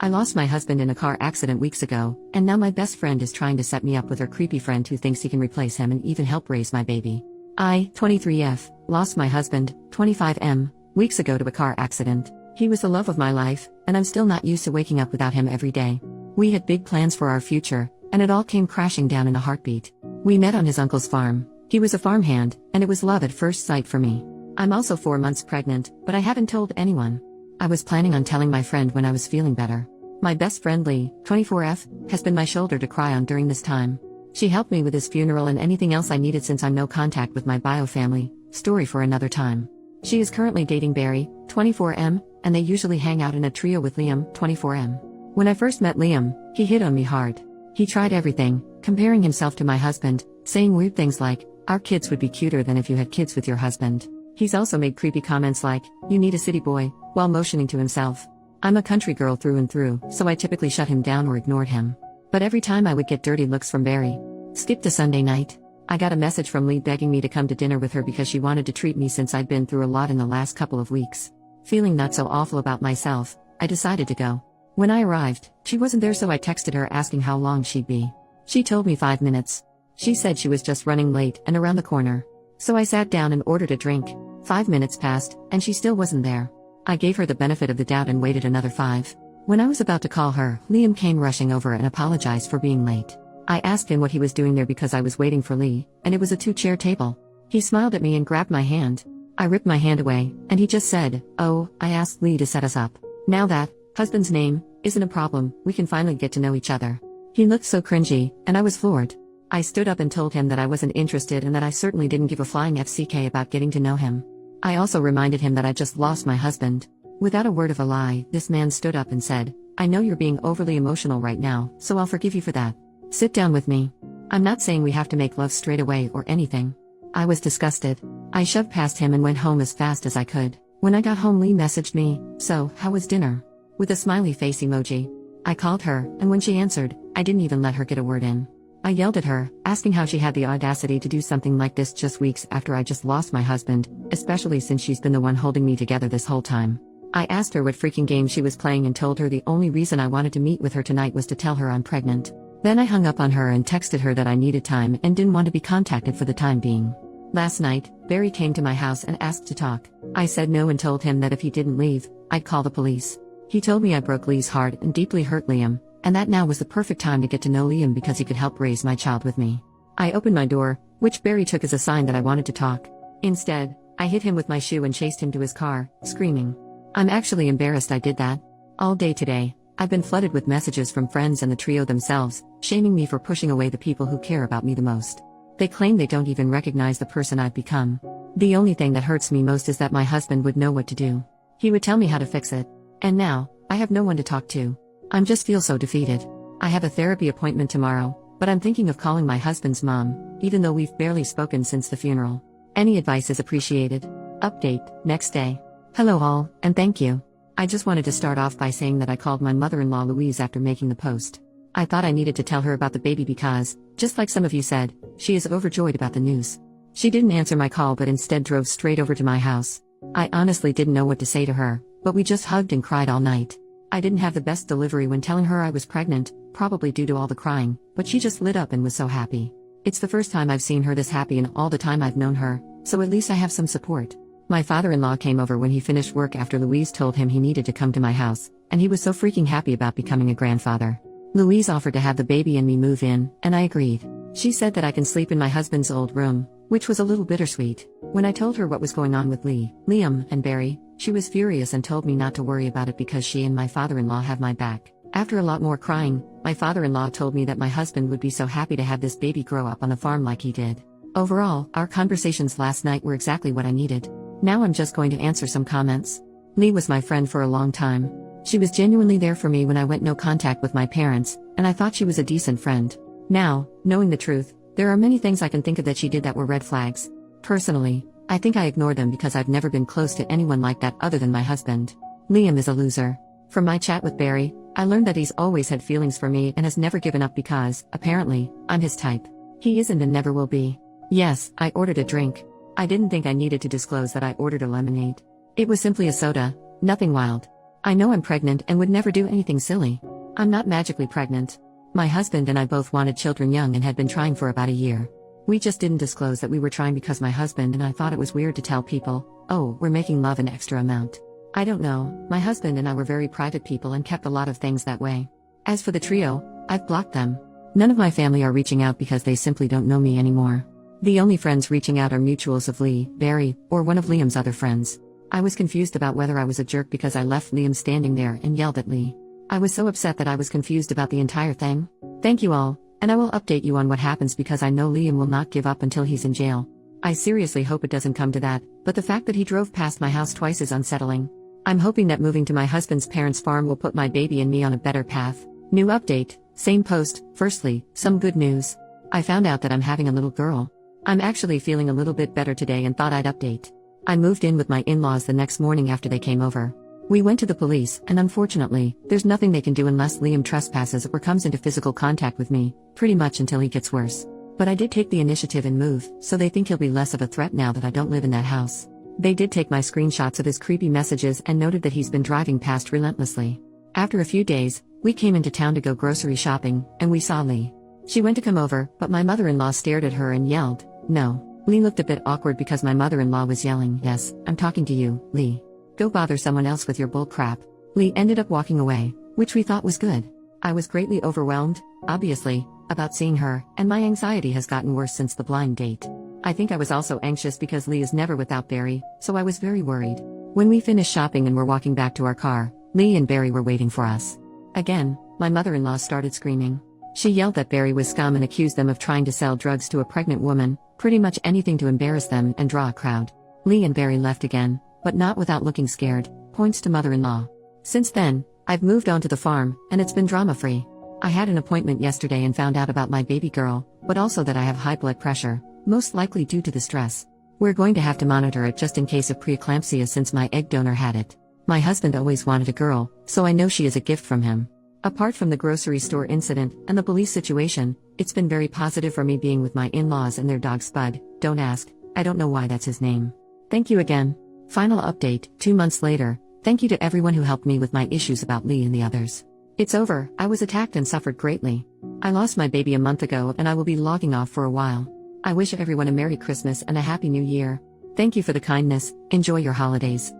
I lost my husband in a car accident weeks ago, and now my best friend is trying to set me up with her creepy friend who thinks he can replace him and even help raise my baby. I, 23F, lost my husband, 25M, weeks ago to a car accident. He was the love of my life, and I'm still not used to waking up without him every day. We had big plans for our future, and it all came crashing down in a heartbeat. We met on his uncle's farm. He was a farmhand, and it was love at first sight for me. I'm also 4 months pregnant, but I haven't told anyone. I was planning on telling my friend when I was feeling better. My best friend Lee, 24F, has been my shoulder to cry on during this time. She helped me with his funeral and anything else I needed since I'm no contact with my bio family. Story for another time. She is currently dating Barry, 24M, and they usually hang out in a trio with Liam, 24M. When I first met Liam, he hit on me hard. He tried everything, comparing himself to my husband, saying weird things like, "Our kids would be cuter than if you had kids with your husband." He's also made creepy comments like, "You need a city boy," while motioning to himself. I'm a country girl through and through, so I typically shut him down or ignored him. But every time I would get dirty looks from Barry. Skip to Sunday night. I got a message from Lee begging me to come to dinner with her because she wanted to treat me since I'd been through a lot in the last couple of weeks. Feeling not so awful about myself, I decided to go. When I arrived, she wasn't there, so I texted her asking how long she'd be. She told me 5 minutes. She said she was just running late and around the corner. So I sat down and ordered a drink. 5 minutes passed, and she still wasn't there. I gave her the benefit of the doubt and waited another 5. When I was about to call her, Liam came rushing over and apologized for being late. I asked him what he was doing there because I was waiting for Lee, and it was a 2-chair table. He smiled at me and grabbed my hand. I ripped my hand away, and he just said, "Oh, I asked Lee to set us up. Now that husband's name isn't a problem, we can finally get to know each other." He looked so cringy, and I was floored. I stood up and told him that I wasn't interested and that I certainly didn't give a flying FCK about getting to know him. I also reminded him that I just lost my husband. Without a word of a lie, this man stood up and said, "I know you're being overly emotional right now, so I'll forgive you for that. Sit down with me. I'm not saying we have to make love straight away or anything." I was disgusted. I shoved past him and went home as fast as I could. When I got home, Lee messaged me, "So, how was dinner?" with a smiley face emoji. I called her, and when she answered, I didn't even let her get a word in. I yelled at her, asking how she had the audacity to do something like this just weeks after I just lost my husband, especially since she's been the one holding me together this whole time. I asked her what freaking game she was playing and told her the only reason I wanted to meet with her tonight was to tell her I'm pregnant. Then I hung up on her and texted her that I needed time and didn't want to be contacted for the time being. Last night, Barry came to my house and asked to talk. I said no and told him that if he didn't leave, I'd call the police. He told me I broke Lee's heart and deeply hurt Liam, and that now was the perfect time to get to know Liam because he could help raise my child with me. I opened my door, which Barry took as a sign that I wanted to talk. Instead, I hit him with my shoe and chased him to his car, screaming. I'm actually embarrassed I did that. All day today, I've been flooded with messages from friends and the trio themselves, shaming me for pushing away the people who care about me the most. They claim they don't even recognize the person I've become. The only thing that hurts me most is that my husband would know what to do. He would tell me how to fix it. And now, I have no one to talk to. I just feel so defeated. I have a therapy appointment tomorrow, but I'm thinking of calling my husband's mom, even though we've barely spoken since the funeral. Any advice is appreciated. Update, next day. Hello all, and thank you. I just wanted to start off by saying that I called my mother-in-law Louise after making the post. I thought I needed to tell her about the baby because, just like some of you said, she is overjoyed about the news. She didn't answer my call but instead drove straight over to my house. I honestly didn't know what to say to her, but we just hugged and cried all night. I didn't have the best delivery when telling her I was pregnant, probably due to all the crying, but she just lit up and was so happy. It's the first time I've seen her this happy in all the time I've known her, so at least I have some support. My father-in-law came over when he finished work after Louise told him he needed to come to my house, and he was so freaking happy about becoming a grandfather. Louise offered to have the baby and me move in, and I agreed. She said that I can sleep in my husband's old room, which was a little bittersweet. When I told her what was going on with Lee, Liam, and Barry, she was furious and told me not to worry about it because she and my father-in-law have my back. After a lot more crying, my father-in-law told me that my husband would be so happy to have this baby grow up on the farm like he did. Overall, our conversations last night were exactly what I needed. Now I'm just going to answer some comments. Lee was my friend for a long time. She was genuinely there for me when I went no contact with my parents, and I thought she was a decent friend. Now, knowing the truth, there are many things I can think of that she did that were red flags. Personally, I think I ignored them because I've never been close to anyone like that other than my husband. Liam is a loser. From my chat with Barry, I learned that he's always had feelings for me and has never given up because, apparently, I'm his type. He isn't and never will be. Yes, I ordered a drink. I didn't think I needed to disclose that I ordered a lemonade. It was simply a soda, nothing wild. I know I'm pregnant and would never do anything silly. I'm not magically pregnant. My husband and I both wanted children young and had been trying for about a year. We just didn't disclose that we were trying because my husband and I thought it was weird to tell people, oh, we're making love an extra amount. I don't know, my husband and I were very private people and kept a lot of things that way. As for the trio, I've blocked them. None of my family are reaching out because they simply don't know me anymore. The only friends reaching out are mutuals of Lee, Barry, or one of Liam's other friends. I was confused about whether I was a jerk because I left Liam standing there and yelled at Lee. I was so upset that I was confused about the entire thing. Thank you all, and I will update you on what happens because I know Liam will not give up until he's in jail. I seriously hope it doesn't come to that, but the fact that he drove past my house twice is unsettling. I'm hoping that moving to my husband's parents' farm will put my baby and me on a better path. New update, same post. Firstly, some good news. I found out that I'm having a little girl. I'm actually feeling a little bit better today and thought I'd update. I moved in with my in-laws the next morning after they came over. We went to the police, and unfortunately, there's nothing they can do unless Liam trespasses or comes into physical contact with me, pretty much until he gets worse. But I did take the initiative and move, so they think he'll be less of a threat now that I don't live in that house. They did take my screenshots of his creepy messages and noted that he's been driving past relentlessly. After a few days, we came into town to go grocery shopping, and we saw Lee. She went to come over, but my mother-in-law stared at her and yelled, "No." Lee looked a bit awkward because my mother-in-law was yelling, "Yes, I'm talking to you, Lee. Go bother someone else with your bull crap." Lee ended up walking away, which we thought was good. I was greatly overwhelmed, obviously, about seeing her, and my anxiety has gotten worse since the blind date. I think I was also anxious because Lee is never without Barry, so I was very worried. When we finished shopping and were walking back to our car, Lee and Barry were waiting for us. Again, my mother-in-law started screaming. She yelled that Barry was scum and accused them of trying to sell drugs to a pregnant woman, pretty much anything to embarrass them and draw a crowd. Lee and Barry left again, but not without looking scared, points to mother-in-law. Since then, I've moved on to the farm, and it's been drama-free. I had an appointment yesterday and found out about my baby girl, but also that I have high blood pressure, most likely due to the stress. We're going to have to monitor it just in case of preeclampsia since my egg donor had it. My husband always wanted a girl, so I know she is a gift from him. Apart from the grocery store incident and the police situation, it's been very positive for me being with my in-laws and their dog Spud. Don't ask, I don't know why that's his name. Thank you again. Final update, 2 months later, thank you to everyone who helped me with my issues about Lee and the others. It's over, I was attacked and suffered greatly. I lost my baby a month ago and I will be logging off for a while. I wish everyone a Merry Christmas and a Happy New Year. Thank you for the kindness, enjoy your holidays.